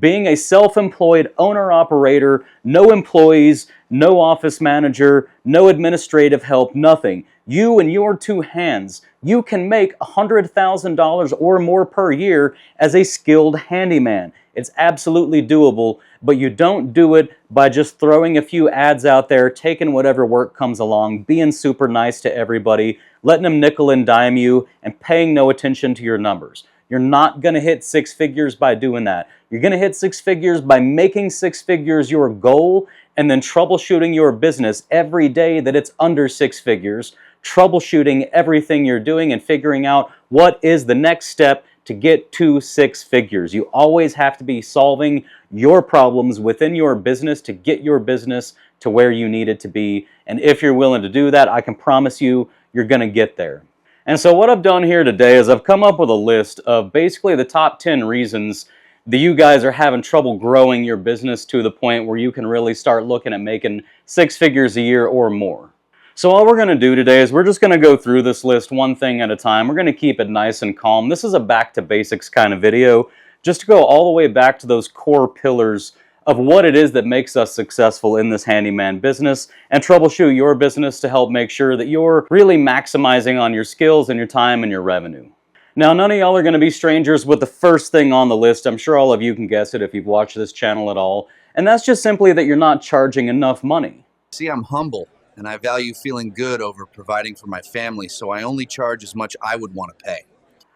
being a self-employed owner-operator, no employees, no office manager, no administrative help, nothing. You and your two hands, you can make $100,000 or more per year as a skilled handyman. It's absolutely doable, but you don't do it by just throwing a few ads out there, taking whatever work comes along, being super nice to everybody, letting them nickel and dime you, and paying no attention to your numbers. You're not going to hit six figures by doing that. You're going to hit six figures by making six figures your goal and then troubleshooting your business every day that it's under six figures, troubleshooting everything you're doing and figuring out what is the next step to get to six figures. You always have to be solving your problems within your business to get your business to where you need it to be. And if you're willing to do that, I can promise you, you're going to get there. And so what I've done here today is I've come up with a list of basically the top 10 reasons that you guys are having trouble growing your business to the point where you can really start looking at making six figures a year or more. So all we're going to do today is we're just going to go through this list one thing at a time. We're going to keep it nice and calm. This is a back to basics kind of video, just to go all the way back to those core pillars of what it is that makes us successful in this handyman business and troubleshoot your business to help make sure that you're really maximizing on your skills and your time and your revenue. Now, none of y'all are going to be strangers with the first thing on the list. I'm sure all of you can guess it if you've watched this channel at all. And that's just simply that you're not charging enough money. See, I'm humble and I value feeling good over providing for my family, so I only charge as much I would want to pay.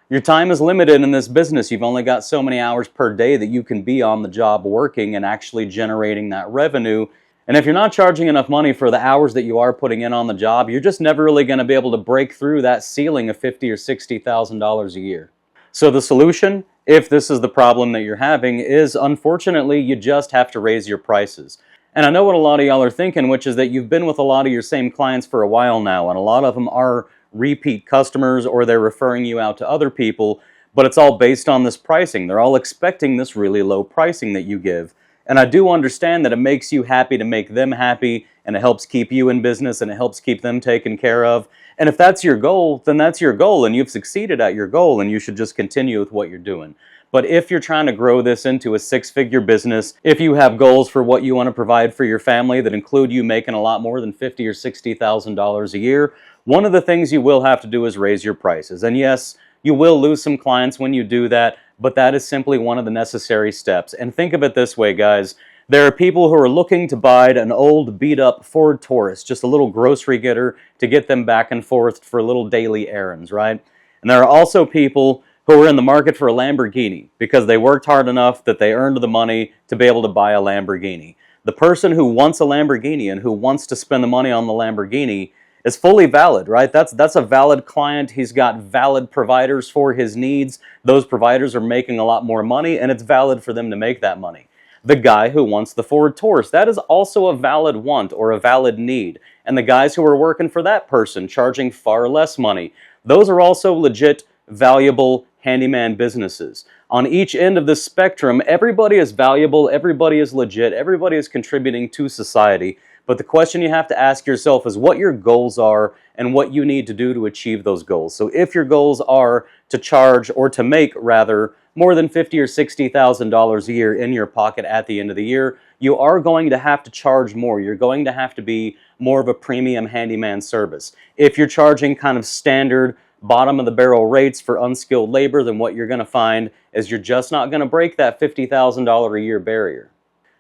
Your time is limited in this business. You've only got so many hours per day that you can be on the job working and actually generating that revenue. And if you're not charging enough money for the hours that you are putting in on the job, you're just never really going to be able to break through that ceiling of $50,000 or $60,000 a year. So the solution, if this is the problem that you're having, is unfortunately you just have to raise your prices. And I know what a lot of y'all are thinking, which is that you've been with a lot of your same clients for a while now, and a lot of them are repeat customers or they're referring you out to other people, but it's all based on this pricing. They're all expecting this really low pricing that you give. And I do understand that it makes you happy to make them happy, and it helps keep you in business, and it helps keep them taken care of. And if that's your goal, then that's your goal, and you've succeeded at your goal, and you should just continue with what you're doing. But if you're trying to grow this into a six-figure business, if you have goals for what you want to provide for your family that include you making a lot more than $50,000 or $60,000 a year, one of the things you will have to do is raise your prices. And yes, you will lose some clients when you do that, but that is simply one of the necessary steps. And think of it this way, guys. There are people who are looking to buy an old beat-up Ford Taurus, just a little grocery getter to get them back and forth for little daily errands, right? And there are also people who are in the market for a Lamborghini because they worked hard enough that they earned the money to be able to buy a Lamborghini. The person who wants a Lamborghini and who wants to spend the money on the Lamborghini is fully valid, right? That's a valid client. He's got valid providers for his needs. Those providers are making a lot more money, and it's valid for them to make that money. The guy who wants the Ford Taurus, that is also a valid want or a valid need. And the guys who are working for that person, charging far less money, those are also legit, valuable handyman businesses. On each end of the spectrum, everybody is valuable, everybody is legit, everybody is contributing to society. But the question you have to ask yourself is what your goals are and what you need to do to achieve those goals. So if your goals are to charge, or to make rather, more than $50,000 or $60,000 a year in your pocket at the end of the year, you are going to have to charge more. You're going to have to be more of a premium handyman service. If you're charging kind of standard bottom of the barrel rates for unskilled labor, then what you're going to find is you're just not going to break that $50,000 a year barrier.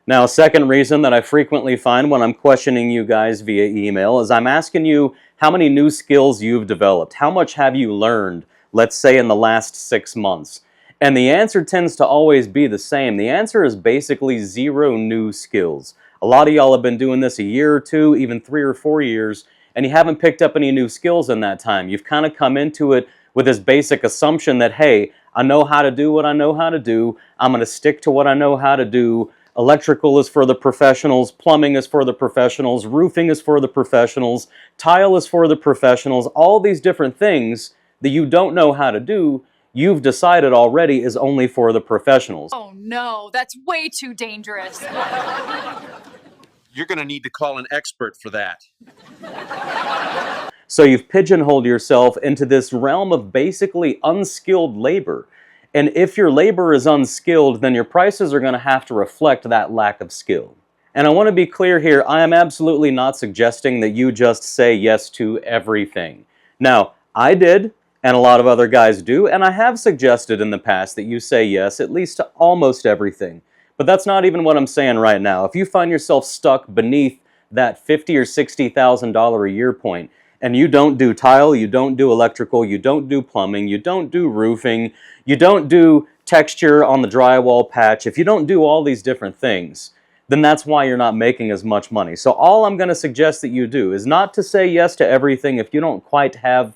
Now, a second reason that I frequently find when I'm questioning you guys via email is I'm asking you how many new skills you've developed. How much have you learned, let's say, in the last 6 months? And the answer tends to always be the same. The answer is basically 0 new skills. A lot of y'all have been doing this a year or two, even 3 or 4 years, and you haven't picked up any new skills in that time. You've kind of come into it with this basic assumption that, hey, I know how to do what I know how to do. I'm going to stick to what I know how to do. Electrical is for the professionals, plumbing is for the professionals, roofing is for the professionals, tile is for the professionals. All these different things that you don't know how to do, you've decided already is only for the professionals. Oh no, that's way too dangerous. You're going to need to call an expert for that. So you've pigeonholed yourself into this realm of basically unskilled labor. And if your labor is unskilled, then your prices are going to have to reflect that lack of skill. And I want to be clear here, I am absolutely not suggesting that you just say yes to everything. Now, I did, and a lot of other guys do, and I have suggested in the past that you say yes at least to almost everything. But that's not even what I'm saying right now. If you find yourself stuck beneath that $50,000 or $60,000 a year point, and you don't do tile, you don't do electrical, you don't do plumbing, you don't do roofing, you don't do texture on the drywall patch, if you don't do all these different things, then that's why you're not making as much money. So all I'm going to suggest that you do is not to say yes to everything if you don't quite have,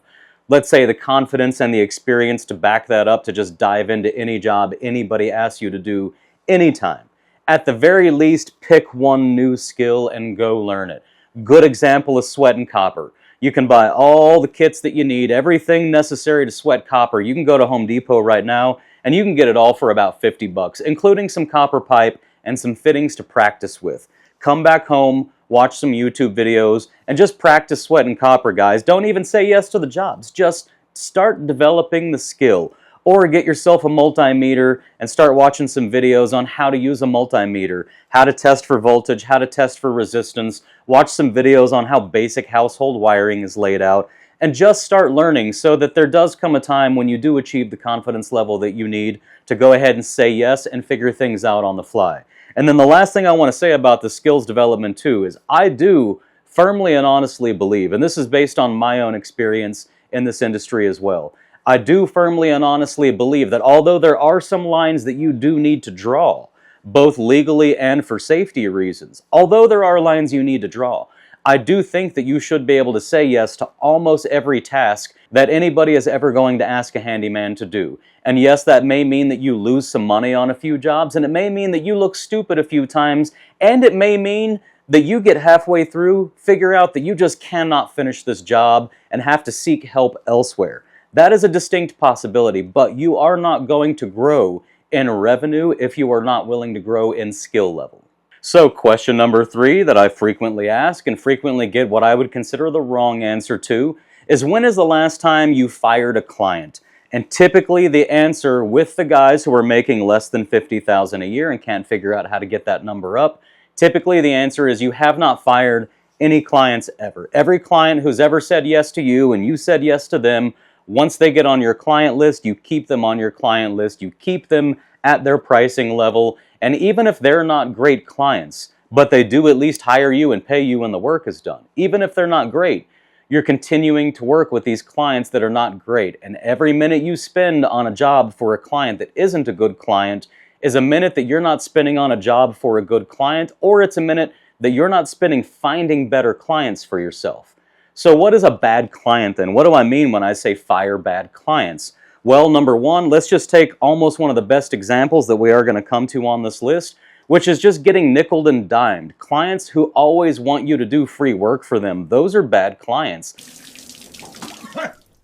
let's say, the confidence and the experience to back that up to just dive into any job anybody asks you to do anytime. At the very least, pick one new skill and go learn it. Good example is sweating copper. You can buy all the kits that you need, everything necessary to sweat copper. You can go to Home Depot right now and you can get it all for about 50 bucks, including some copper pipe and some fittings to practice with. Come back home, watch some YouTube videos, and just practice sweating copper, guys. Don't even say yes to the jobs. Just start developing the skill. Or get yourself a multimeter and start watching some videos on how to use a multimeter, how to test for voltage, how to test for resistance, watch some videos on how basic household wiring is laid out, and just start learning so that there does come a time when you do achieve the confidence level that you need to go ahead and say yes and figure things out on the fly. And then the last thing I want to say about the skills development too is I do firmly and honestly believe, and this is based on my own experience in this industry as well, I do firmly and honestly believe that although there are some lines that you do need to draw, both legally and for safety reasons, although there are lines you need to draw, I do think that you should be able to say yes to almost every task that anybody is ever going to ask a handyman to do. And yes, that may mean that you lose some money on a few jobs, and it may mean that you look stupid a few times, and it may mean that you get halfway through, figure out that you just cannot finish this job and have to seek help elsewhere. That is a distinct possibility, but you are not going to grow in revenue if you are not willing to grow in skill level. So question number 3 that I frequently ask and frequently get what I would consider the wrong answer to is, when is the last time you fired a client? And typically the answer with the guys who are making less than $50,000 a year and can't figure out how to get that number up, typically the answer is you have not fired any clients ever. Every client who's ever said yes to you and you said yes to them, once they get on your client list, you keep them on your client list, you keep them at their pricing level, and even if they're not great clients, but they do at least hire you and pay you when the work is done, even if they're not great, you're continuing to work with these clients that are not great, and every minute you spend on a job for a client that isn't a good client is a minute that you're not spending on a job for a good client, or it's a minute that you're not spending finding better clients for yourself. So what is a bad client then? What do I mean when I say fire bad clients? Well, number one, let's just take almost one of the best examples that we are going to come to on this list, which is just getting nickeled and dimed. Clients who always want you to do free work for them. Those are bad clients.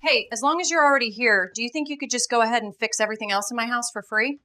Hey, as long as you're already here, do you think you could just go ahead and fix everything else in my house for free?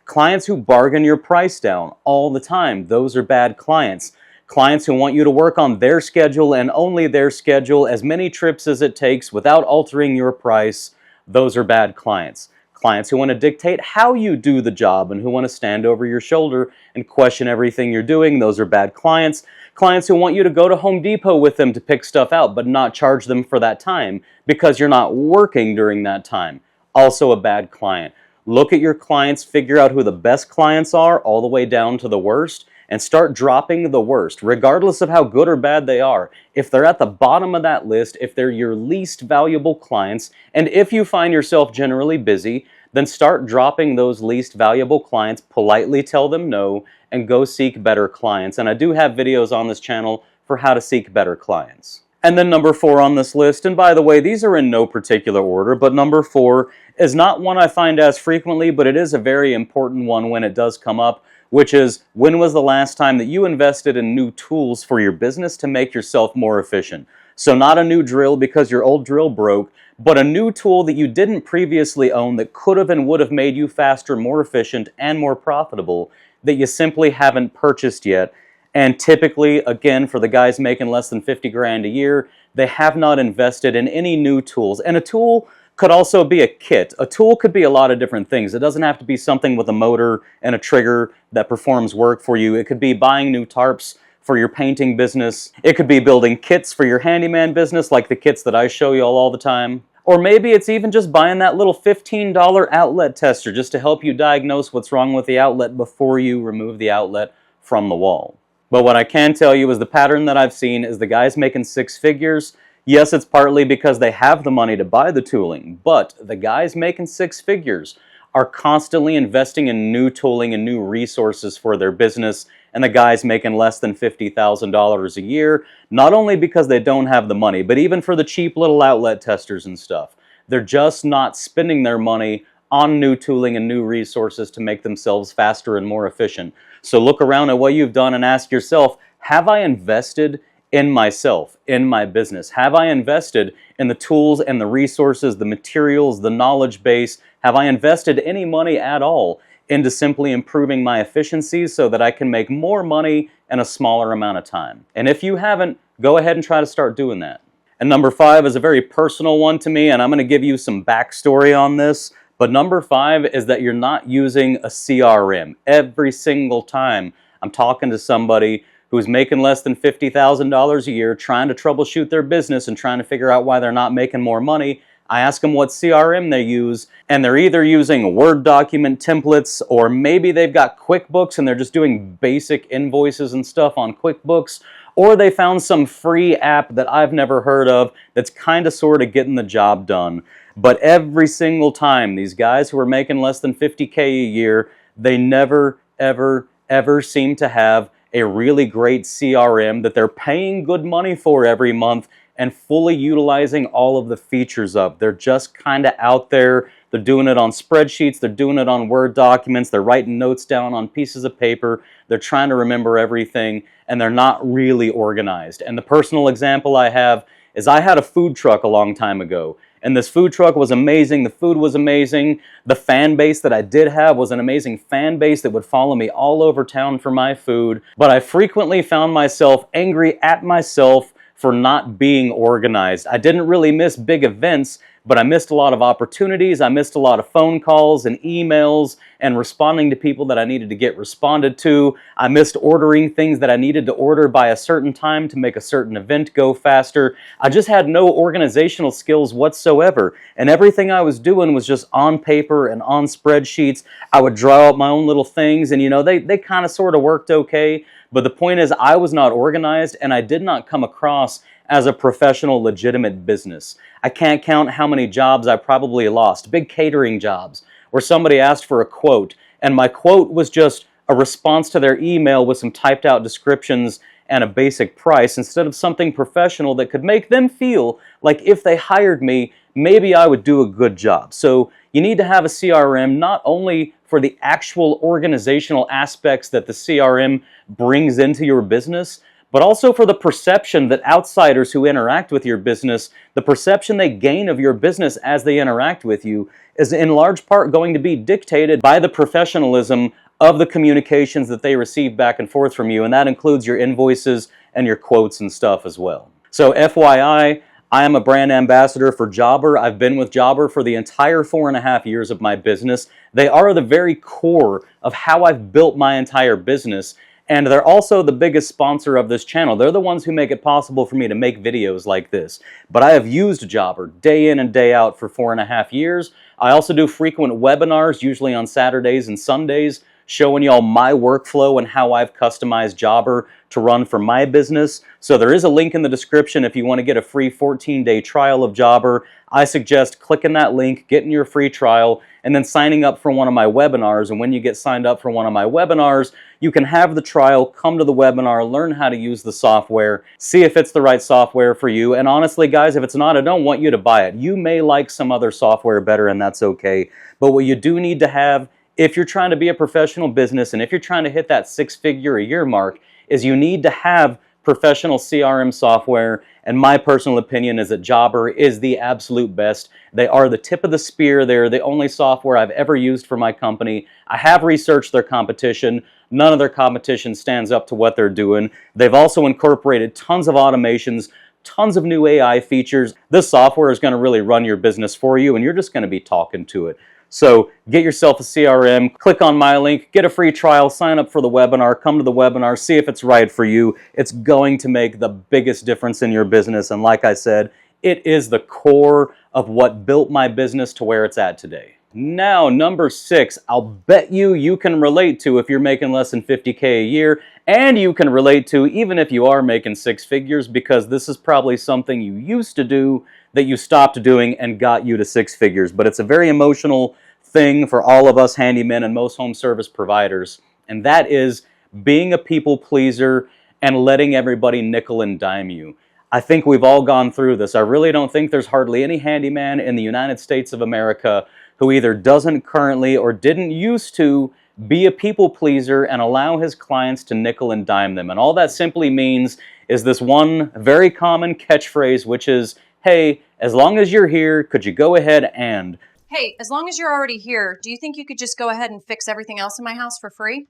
Clients who bargain your price down all the time. Those are bad clients. Clients who want you to work on their schedule and only their schedule, as many trips as it takes without altering your price. Those are bad clients. Clients who want to dictate how you do the job and who want to stand over your shoulder and question everything you're doing. Those are bad clients. Clients who want you to go to Home Depot with them to pick stuff out but not charge them for that time because you're not working during that time. Also a bad client. Look at your clients, figure out who the best clients are all the way down to the worst, and start dropping the worst, regardless of how good or bad they are. If they're at the bottom of that list, if they're your least valuable clients, and if you find yourself generally busy, then start dropping those least valuable clients, politely tell them no, and go seek better clients. And I do have videos on this channel for how to seek better clients. And then number 4 on this list, and by the way, these are in no particular order, but number 4 is not one I find as frequently, but it is a very important one when it does come up, which is, when was the last time that you invested in new tools for your business to make yourself more efficient? So not a new drill because your old drill broke, but a new tool that you didn't previously own that could have and would have made you faster, more efficient, and more profitable that you simply haven't purchased yet. And typically, again, for the guys making less than 50 grand a year, they have not invested in any new tools. And a tool could also be a kit. A tool could be a lot of different things. It doesn't have to be something with a motor and a trigger that performs work for you. It could be buying new tarps for your painting business. It could be building kits for your handyman business, like the kits that I show you all the time. Or maybe it's even just buying that little $15 outlet tester just to help you diagnose what's wrong with the outlet before you remove the outlet from the wall. But what I can tell you is the pattern that I've seen is the guys making six figures. Yes, it's partly because they have the money to buy the tooling, but the guys making six figures are constantly investing in new tooling and new resources for their business, and the guys making less than $50,000 a year, not only because they don't have the money, but even for the cheap little outlet testers and stuff. They're just not spending their money on new tooling and new resources to make themselves faster and more efficient. So look around at what you've done and ask yourself, have I invested in myself, in my business? Have I invested in the tools and the resources, the materials, the knowledge base? Have I invested any money at all into simply improving my efficiencies so that I can make more money in a smaller amount of time? And if you haven't, go ahead and try to start doing that. And number 5 is a very personal one to me, and I'm going to give you some backstory on this. But number 5 is that you're not using a CRM. Every single time I'm talking to somebody who's making less than $50,000 a year, trying to troubleshoot their business and trying to figure out why they're not making more money, I ask them what CRM they use, and they're either using Word document templates, or maybe they've got QuickBooks and they're just doing basic invoices and stuff on QuickBooks, or they found some free app that I've never heard of that's kind of sort of getting the job done. But every single time, these guys who are making less than $50K a year, they never, ever, ever seem to have a really great CRM that they're paying good money for every month and fully utilizing all of the features of. They're just kind of out there. They're doing it on spreadsheets. They're doing it on Word documents. They're writing notes down on pieces of paper. They're trying to remember everything, and they're not really organized. And the personal example I have is I had a food truck a long time ago. And this food truck was amazing. The food was amazing. The fan base that I did have was an amazing fan base that would follow me all over town for my food. But I frequently found myself angry at myself for not being organized. I didn't really miss big events, but I missed a lot of opportunities. I missed a lot of phone calls and emails and responding to people that I needed to get responded to. I missed ordering things that I needed to order by a certain time to make a certain event go faster. I just had no organizational skills whatsoever, and everything I was doing was just on paper and on spreadsheets. I would draw up my own little things, and you know, they kind of sort of worked okay, but the point is I was not organized, and I did not come across as a professional, legitimate business. I can't count how many jobs I probably lost, big catering jobs, where somebody asked for a quote, and my quote was just a response to their email with some typed out descriptions and a basic price, instead of something professional that could make them feel like if they hired me, maybe I would do a good job. So you need to have a CRM not only for the actual organizational aspects that the CRM brings into your business, but also for the perception that outsiders who interact with your business, the perception they gain of your business as they interact with you is in large part going to be dictated by the professionalism of the communications that they receive back and forth from you, and that includes your invoices and your quotes and stuff as well. So FYI, I am a brand ambassador for 𝗟𝗪. I've been with 𝗟𝗪 for the entire 4.5 years of my business. They are the very core of how I've built my entire business. And they're also the biggest sponsor of this channel. They're the ones who make it possible for me to make videos like this. But I have used 𝗟𝗪 day in and day out for 4.5 years. I also do frequent webinars, usually on Saturdays and Sundays, showing y'all my workflow and how I've customized 𝗟𝗪 to run for my business. So there is a link in the description if you want to get a free 14-day trial of 𝗟𝗪. I suggest clicking that link, getting your free trial, and then signing up for one of my webinars. And when you get signed up for one of my webinars, you can have the trial, come to the webinar, learn how to use the software, see if it's the right software for you. And honestly, guys, if it's not, I don't want you to buy it. You may like some other software better, and that's okay. But what you do need to have, if you're trying to be a professional business and if you're trying to hit that six-figure-a-year mark, is you need to have professional CRM software. And my personal opinion is that 𝗟𝗪 is the absolute best. They are the tip of the spear. They're the only software I've ever used for my company. I have researched their competition. None of their competition stands up to what they're doing. They've also incorporated tons of automations, tons of new AI features. This software is going to really run your business for you, and you're just going to be talking to it. So get yourself a CRM, click on my link, get a free trial, sign up for the webinar, come to the webinar, see if it's right for you. It's going to make the biggest difference in your business. And like I said, it is the core of what built my business to where it's at today. Now, number 6, I'll bet you can relate to if you're making less than $50K a year, and you can relate to even if you are making 6 figures, because this is probably something you used to do that you stopped doing and got you to 6 figures. But it's a very emotional thing for all of us handymen and most home service providers, and that is being a people pleaser and letting everybody nickel and dime you. I think we've all gone through this. I really don't think there's hardly any handyman in the United States of America who either doesn't currently or didn't used to be a people pleaser and allow his clients to nickel and dime them. And all that simply means is this one very common catchphrase, which is, hey, as long as you're here, could you go ahead and... Hey, as long as you're already here, do you think you could just go ahead and fix everything else in my house for free?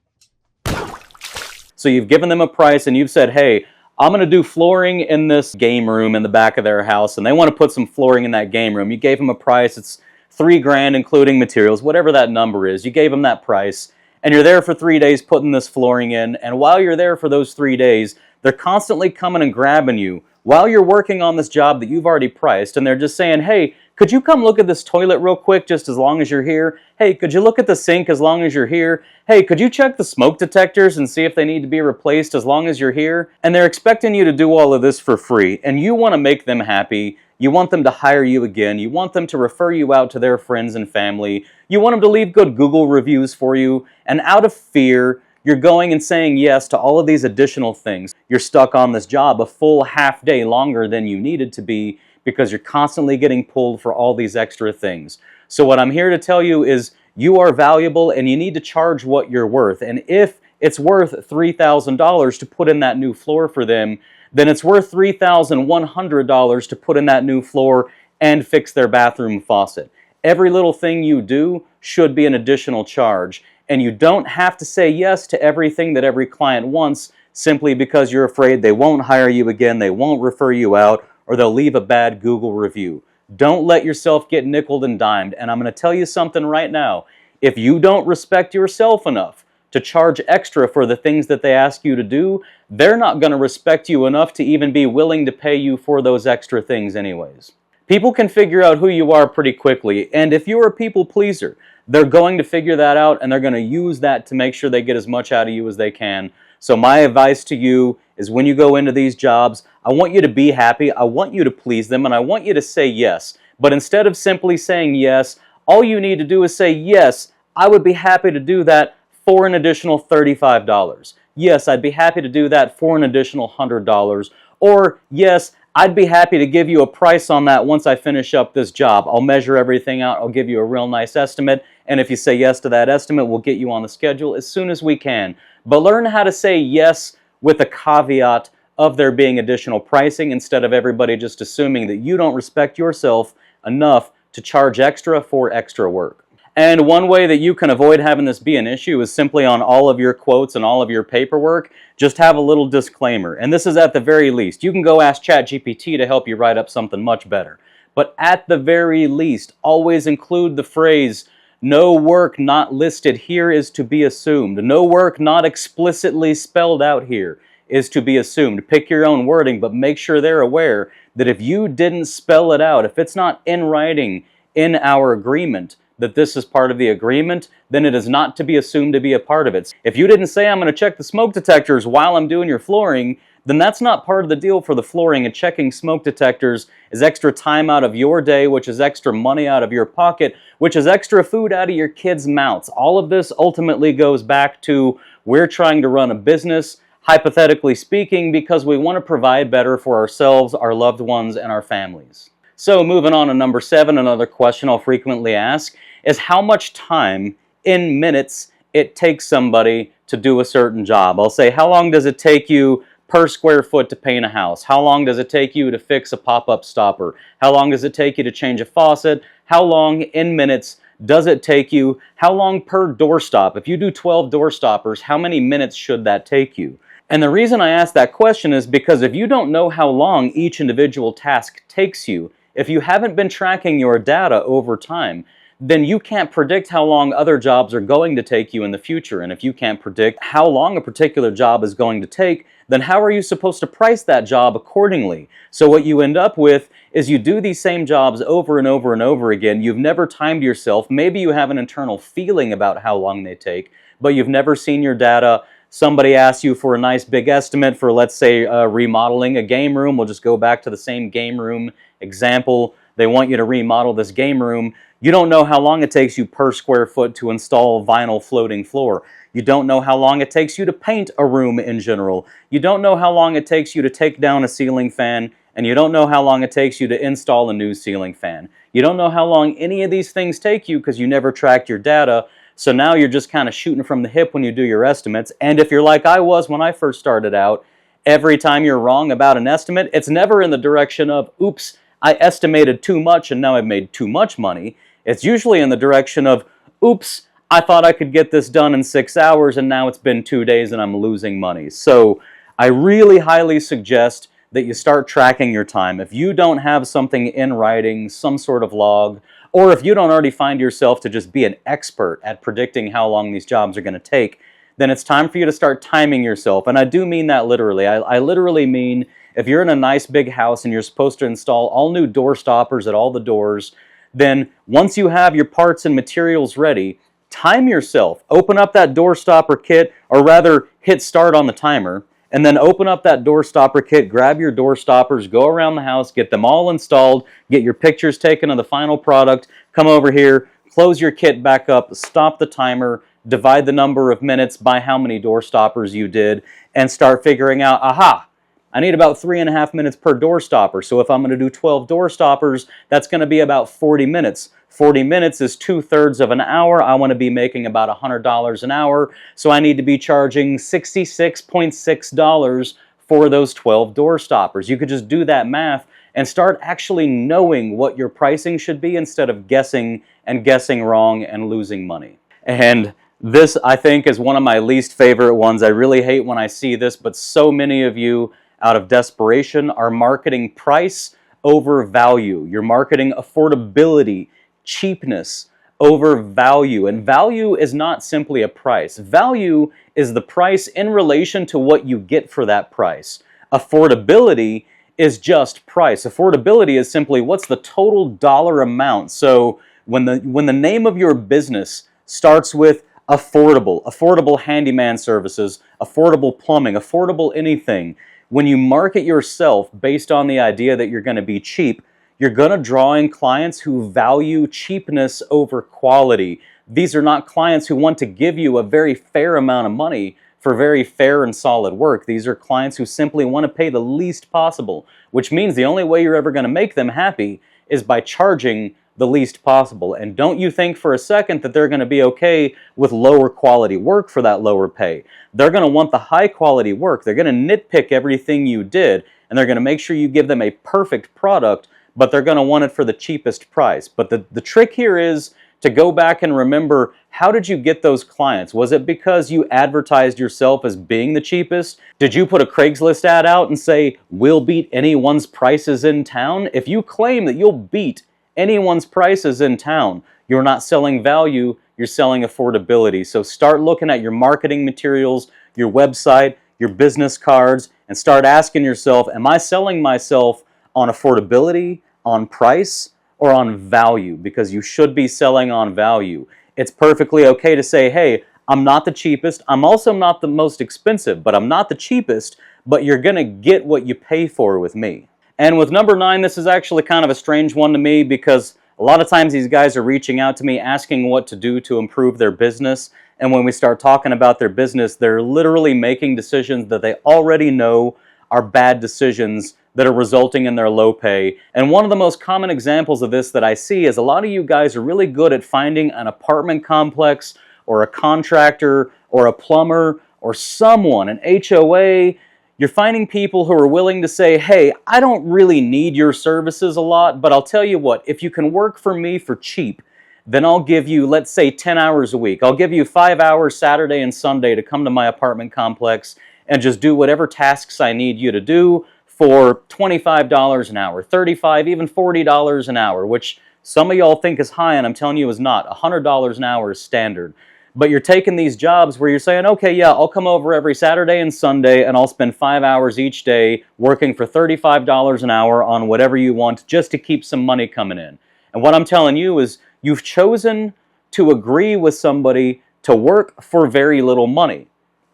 So you've given them a price and you've said, hey, I'm going to do flooring in this game room in the back of their house, and they want to put some flooring in that game room. You gave them a price. It's $3,000 including materials, whatever that number is. You gave them that price, and you're there for 3 days putting this flooring in, and while you're there for those 3 days, they're constantly coming and grabbing you while you're working on this job that you've already priced, and they're just saying, hey, could you come look at this toilet real quick just as long as you're here? Hey, could you look at the sink as long as you're here? Hey, could you check the smoke detectors and see if they need to be replaced as long as you're here? And they're expecting you to do all of this for free, and you want to make them happy. You want them to hire you again. You want them to refer you out to their friends and family. You want them to leave good Google reviews for you, and out of fear, you're going and saying yes to all of these additional things. You're stuck on this job a full half day longer than you needed to be because you're constantly getting pulled for all these extra things. So what I'm here to tell you is you are valuable and you need to charge what you're worth. And if it's worth $3,000 to put in that new floor for them, then it's worth $3,100 to put in that new floor and fix their bathroom faucet. Every little thing you do should be an additional charge. And you don't have to say yes to everything that every client wants simply because you're afraid they won't hire you again, they won't refer you out, or they'll leave a bad Google review. Don't let yourself get nickeled and dimed. And I'm going to tell you something right now. If you don't respect yourself enough to charge extra for the things that they ask you to do, they're not going to respect you enough to even be willing to pay you for those extra things anyways. People can figure out who you are pretty quickly, and if you're a people pleaser, they're going to figure that out and they're going to use that to make sure they get as much out of you as they can. So my advice to you is when you go into these jobs, I want you to be happy, I want you to please them, and I want you to say yes. But instead of simply saying yes, all you need to do is say, yes, I would be happy to do that for an additional $35. Yes, I'd be happy to do that for an additional $100. Or, yes, I'd be happy to give you a price on that once I finish up this job. I'll measure everything out, I'll give you a real nice estimate, and if you say yes to that estimate, we'll get you on the schedule as soon as we can. But learn how to say yes with a caveat of there being additional pricing instead of everybody just assuming that you don't respect yourself enough to charge extra for extra work. And one way that you can avoid having this be an issue is simply on all of your quotes and all of your paperwork, just have a little disclaimer. And this is at the very least. You can go ask ChatGPT to help you write up something much better. But at the very least, always include the phrase, no work not listed here is to be assumed. No work not explicitly spelled out here is to be assumed. Pick your own wording, but make sure they're aware that if you didn't spell it out, if it's not in writing in our agreement, that this is part of the agreement, then it is not to be assumed to be a part of it. If you didn't say, I'm going to check the smoke detectors while I'm doing your flooring, then that's not part of the deal for the flooring, and checking smoke detectors is extra time out of your day, which is extra money out of your pocket, which is extra food out of your kids' mouths. All of this ultimately goes back to we're trying to run a business, hypothetically speaking, because we want to provide better for ourselves, our loved ones, and our families. So moving on to number 7, another question I'll frequently ask is how much time in minutes it takes somebody to do a certain job. I'll say, how long does it take you per square foot to paint a house? How long does it take you to fix a pop-up stopper? How long does it take you to change a faucet? How long in minutes does it take you? How long per doorstop? If you do 12 door stoppers, how many minutes should that take you? And the reason I ask that question is because if you don't know how long each individual task takes you, if you haven't been tracking your data over time, then you can't predict how long other jobs are going to take you in the future. And if you can't predict how long a particular job is going to take, then how are you supposed to price that job accordingly? So what you end up with is you do these same jobs over and over and over again. You've never timed yourself. Maybe you have an internal feeling about how long they take, but you've never seen your data. Somebody asks you for a nice big estimate for, let's say, remodeling a game room. We'll just go back to the same game room example. They want you to remodel this game room. You don't know how long it takes you per square foot to install vinyl floating floor. You don't know how long it takes you to paint a room in general. You don't know how long it takes you to take down a ceiling fan, and you don't know how long it takes you to install a new ceiling fan. You don't know how long any of these things take you because you never tracked your data. So now you're just kind of shooting from the hip when you do your estimates. And if you're like I was when I first started out, every time you're wrong about an estimate, it's never in the direction of, oops, I estimated too much and now I've made too much money. It's usually in the direction of, oops, I thought I could get this done in 6 hours and now it's been 2 days and I'm losing money. So I really highly suggest that you start tracking your time. If you don't have something in writing, some sort of log, or if you don't already find yourself to just be an expert at predicting how long these jobs are going to take, then it's time for you to start timing yourself. And I do mean that literally. I literally mean if you're in a nice big house and you're supposed to install all new door stoppers at all the doors, then once you have your parts and materials ready, time yourself. Open up that door stopper kit, or rather hit start on the timer, and then open up that door stopper kit, grab your door stoppers, go around the house, get them all installed, get your pictures taken of the final product, come over here, close your kit back up, stop the timer, divide the number of minutes by how many door stoppers you did, and start figuring out, aha, I need about 3.5 minutes per door stopper. So if I'm going to do 12 door stoppers, that's going to be about 40 minutes. 40 minutes is 2/3 of an hour. I want to be making about $100 an hour. So I need to be charging $66.6 for those 12 door stoppers. You could just do that math and start actually knowing what your pricing should be instead of guessing and guessing wrong and losing money. And this, I think, is one of my least favorite ones. I really hate when I see this, but so many of you, out of desperation, are marketing price over value. You're marketing affordability, cheapness over value. And value is not simply a price. Value is the price in relation to what you get for that price. Affordability is just price. Affordability is simply what's the total dollar amount. So when the name of your business starts with affordable handyman services, affordable plumbing, affordable anything, when you market yourself based on the idea that you're going to be cheap, you're going to draw in clients who value cheapness over quality. These are not clients who want to give you a very fair amount of money for very fair and solid work. These are clients who simply want to pay the least possible, which means the only way you're ever going to make them happy is by charging the least possible. And don't you think for a second that they're going to be okay with lower quality work for that lower pay. They're going to want the high quality work. They're going to nitpick everything you did, and they're going to make sure you give them a perfect product, but they're going to want it for the cheapest price. But the trick here is to go back and remember, how did you get those clients? Was it because you advertised yourself as being the cheapest? Did you put a Craigslist ad out and say, we'll beat anyone's prices in town? If you claim that you'll beat anyone's prices in town, you're not selling value, you're selling affordability. So start looking at your marketing materials, your website, your business cards, and start asking yourself, am I selling myself on affordability, on price, or on value? Because you should be selling on value. It's perfectly okay to say, hey, I'm not the cheapest, I'm also not the most expensive, but I'm not the cheapest, but you're going to get what you pay for with me. And with number 9, this is actually kind of a strange one to me because a lot of times these guys are reaching out to me asking what to do to improve their business. And when we start talking about their business, they're literally making decisions that they already know are bad decisions that are resulting in their low pay. And one of the most common examples of this that I see is a lot of you guys are really good at finding an apartment complex or a contractor or a plumber or someone, an HOA. You're finding people who are willing to say, hey, I don't really need your services a lot, but I'll tell you what, if you can work for me for cheap, then I'll give you, let's say, 10 hours a week. I'll give you 5 hours Saturday and Sunday to come to my apartment complex, and just do whatever tasks I need you to do for $25 an hour, $35, even $40 an hour, which some of y'all think is high, and I'm telling you is not. $100 an hour is standard. But you're taking these jobs where you're saying, okay, yeah, I'll come over every Saturday and Sunday and I'll spend 5 hours each day working for $35 an hour on whatever you want just to keep some money coming in. And what I'm telling you is you've chosen to agree with somebody to work for very little money.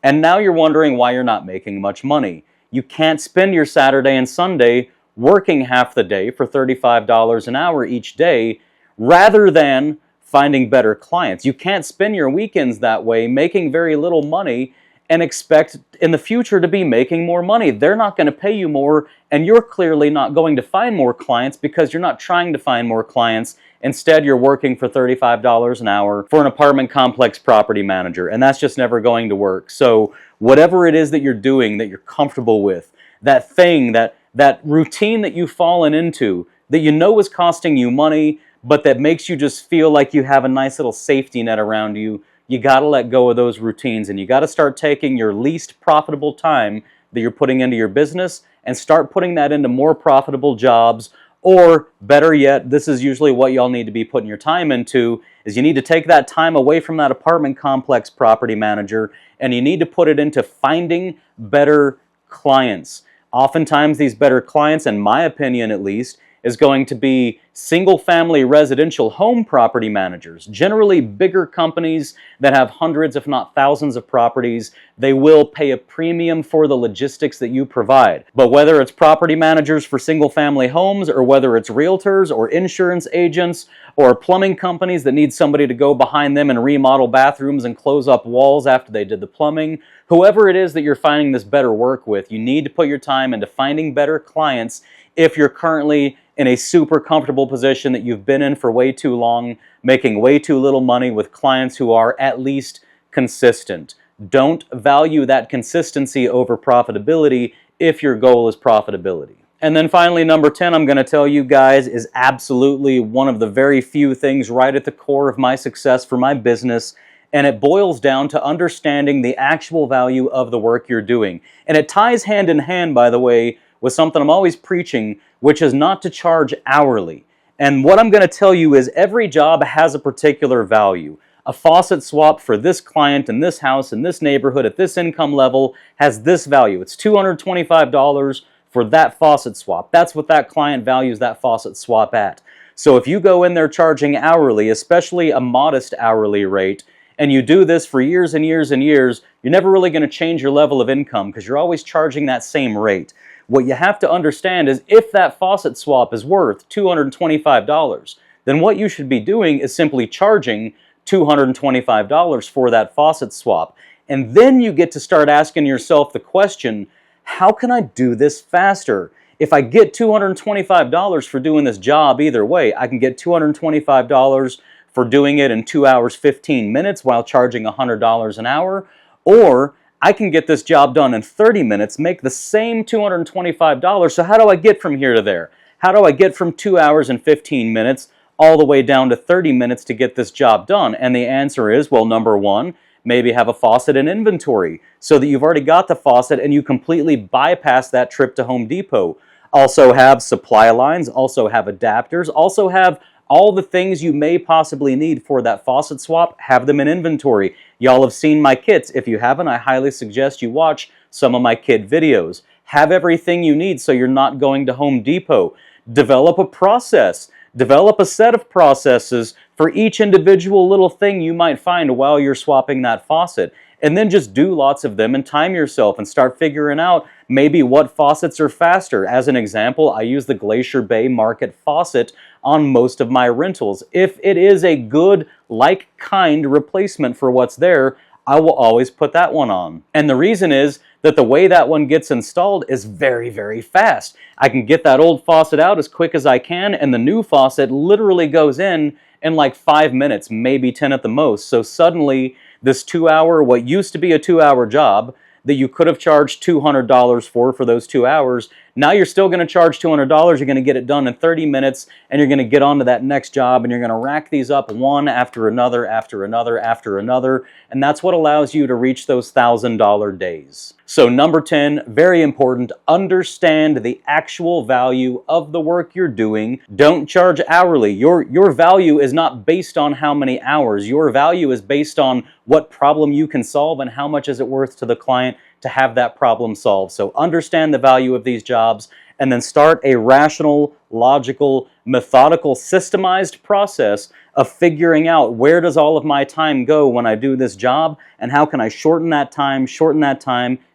And now you're wondering why you're not making much money. You can't spend your Saturday and Sunday working half the day for $35 an hour each day rather than finding better clients. You can't spend your weekends that way making very little money and expect in the future to be making more money. They're not going to pay you more, and you're clearly not going to find more clients because you're not trying to find more clients. Instead, you're working for $35 an hour for an apartment complex property manager, and that's just never going to work. So whatever it is that you're doing that you're comfortable with, that thing, that routine that you've fallen into that you know is costing you money, but that makes you just feel like you have a nice little safety net around you, you got to let go of those routines, and you got to start taking your least profitable time that you're putting into your business and start putting that into more profitable jobs. Or better yet, this is usually what y'all need to be putting your time into, is you need to take that time away from that apartment complex property manager and you need to put it into finding better clients. Oftentimes these better clients, in my opinion at least, is going to be single-family residential home property managers, generally bigger companies that have hundreds if not thousands of properties. They will pay a premium for the logistics that you provide. But whether it's property managers for single-family homes, or whether it's realtors or insurance agents or plumbing companies that need somebody to go behind them and remodel bathrooms and close up walls after they did the plumbing, whoever it is that you're finding this better work with, you need to put your time into finding better clients if you're currently in a super comfortable position that you've been in for way too long, making way too little money with clients who are at least consistent. Don't value that consistency over profitability if your goal is profitability. And then finally, number 10, I'm going to tell you guys, is absolutely one of the very few things right at the core of my success for my business. And it boils down to understanding the actual value of the work you're doing. And it ties hand in hand, by the way, with something I'm always preaching, which is not to charge hourly. And what I'm going to tell you is every job has a particular value. A faucet swap for this client in this house in this neighborhood at this income level has this value. It's $225 for that faucet swap. That's what that client values that faucet swap at. So if you go in there charging hourly, especially a modest hourly rate, and you do this for years and years and years, you're never really going to change your level of income because you're always charging that same rate. What you have to understand is if that faucet swap is worth $225, then what you should be doing is simply charging $225 for that faucet swap. And then you get to start asking yourself the question, how can I do this faster? If I get $225 for doing this job either way, I can get $225 for doing it in 2 hours, 15 minutes while charging $100 an hour, or I can get this job done in 30 minutes, make the same $225. So how do I get from here to there? How do I get from 2 hours and 15 minutes all the way down to 30 minutes to get this job done? And the answer is, well, number one, maybe have a faucet in inventory so that you've already got the faucet and you completely bypass that trip to Home Depot. Also have supply lines, also have adapters, also have all the things you may possibly need for that faucet swap, have them in inventory. Y'all have seen my kits. If you haven't, I highly suggest you watch some of my kit videos. Have everything you need so you're not going to Home Depot. Develop a process. Develop a set of processes for each individual little thing you might find while you're swapping that faucet. And then just do lots of them and time yourself and start figuring out maybe what faucets are faster. As an example, I use the Glacier Bay Market faucet on most of my rentals. If it is a good, like-kind replacement for what's there, I will always put that one on. And the reason is that the way that one gets installed is very, very fast. I can get that old faucet out as quick as I can, and the new faucet literally goes in like 5 minutes, maybe 10 at the most. So suddenly, this 2 hour, what used to be a 2 hour job that you could have charged $200 for those 2 hours, now you're still going to charge $200, you're going to get it done in 30 minutes, and you're going to get on to that next job, and you're going to rack these up one after another, after another, after another, and that's what allows you to reach those $1,000 days. So number 10, very important, understand the actual value of the work you're doing. Don't charge hourly. Your value is not based on how many hours. Your value is based on what problem you can solve and how much is it worth to the client to have that problem solved. So understand the value of these jobs and then start a rational, logical, methodical, systemized process of figuring out where does all of my time go when I do this job and how can I shorten that time,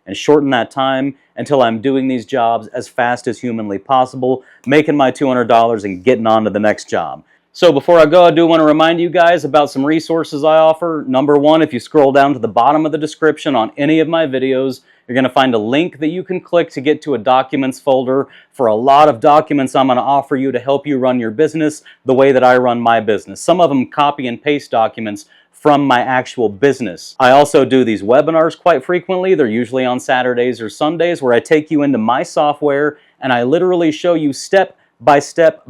and shorten that time until I'm doing these jobs as fast as humanly possible, making my $200 and getting on to the next job. So before I go, I do want to remind you guys about some resources I offer. Number one, if you scroll down to the bottom of the description on any of my videos, you're going to find a link that you can click to get to a documents folder for a lot of documents I'm going to offer you to help you run your business the way that I run my business. Some of them copy and paste documents from my actual business. I also do these webinars quite frequently. They're usually on Saturdays or Sundays where I take you into my software and I literally show you step by step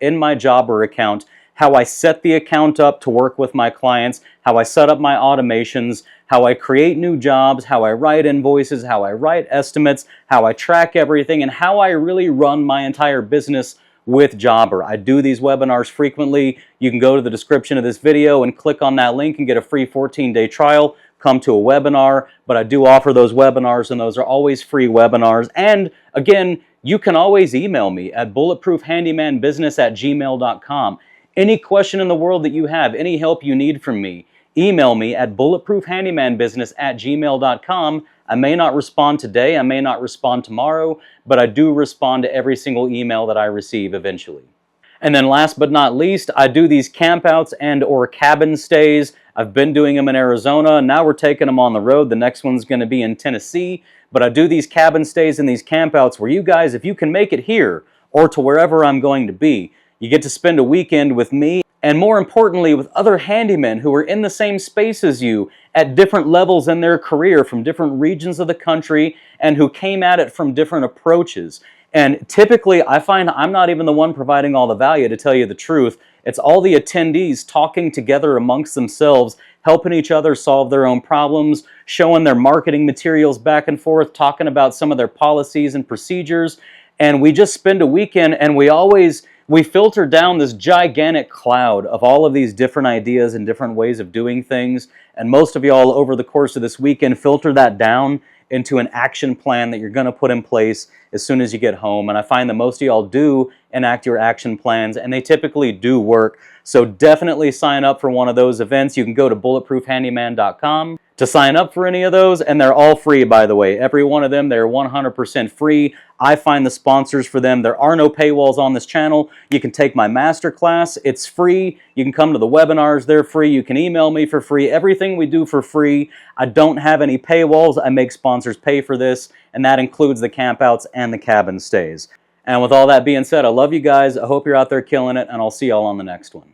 in my Jobber account how I set the account up to work with my clients, how I set up my automations, how I create new jobs, how I write invoices, how I write estimates, how I track everything, and how I really run my entire business with Jobber. I do these webinars frequently. You can go to the description of this video and click on that link and get a free 14-day trial. Come to a webinar, but I do offer those webinars and those are always free webinars. And again, you can always email me at bulletproofhandymanbusiness@gmail.com. Any question in the world that you have, any help you need from me, email me at bulletproofhandymanbusiness@gmail.com. I may not respond today, I may not respond tomorrow, but I do respond to every single email that I receive eventually. And then last but not least, I do these campouts and or cabin stays. I've been doing them in Arizona, now we're taking them on the road. The next one's going to be in Tennessee. But I do these cabin stays and these campouts where you guys, if you can make it here or to wherever I'm going to be, you get to spend a weekend with me and more importantly with other handymen who are in the same space as you at different levels in their career from different regions of the country and who came at it from different approaches. And typically I find I'm not even the one providing all the value, to tell you the truth. It's all the attendees talking together amongst themselves, helping each other solve their own problems, showing their marketing materials back and forth, talking about some of their policies and procedures. And we just spend a weekend and we filter down this gigantic cloud of all of these different ideas and different ways of doing things. And most of y'all over the course of this weekend filter that down into an action plan that you're going to put in place as soon as you get home. And I find that most of y'all do enact your action plans and they typically do work. So definitely sign up for one of those events. You can go to bulletproofhandyman.com to sign up for any of those, and they're all free, by the way. Every one of them, they're 100% free. I find the sponsors for them. There are no paywalls on this channel. You can take my masterclass. It's free. You can come to the webinars. They're free. You can email me for free. Everything we do for free. I don't have any paywalls. I make sponsors pay for this, and that includes the campouts and the cabin stays. And with all that being said, I love you guys. I hope you're out there killing it, and I'll see y'all on the next one.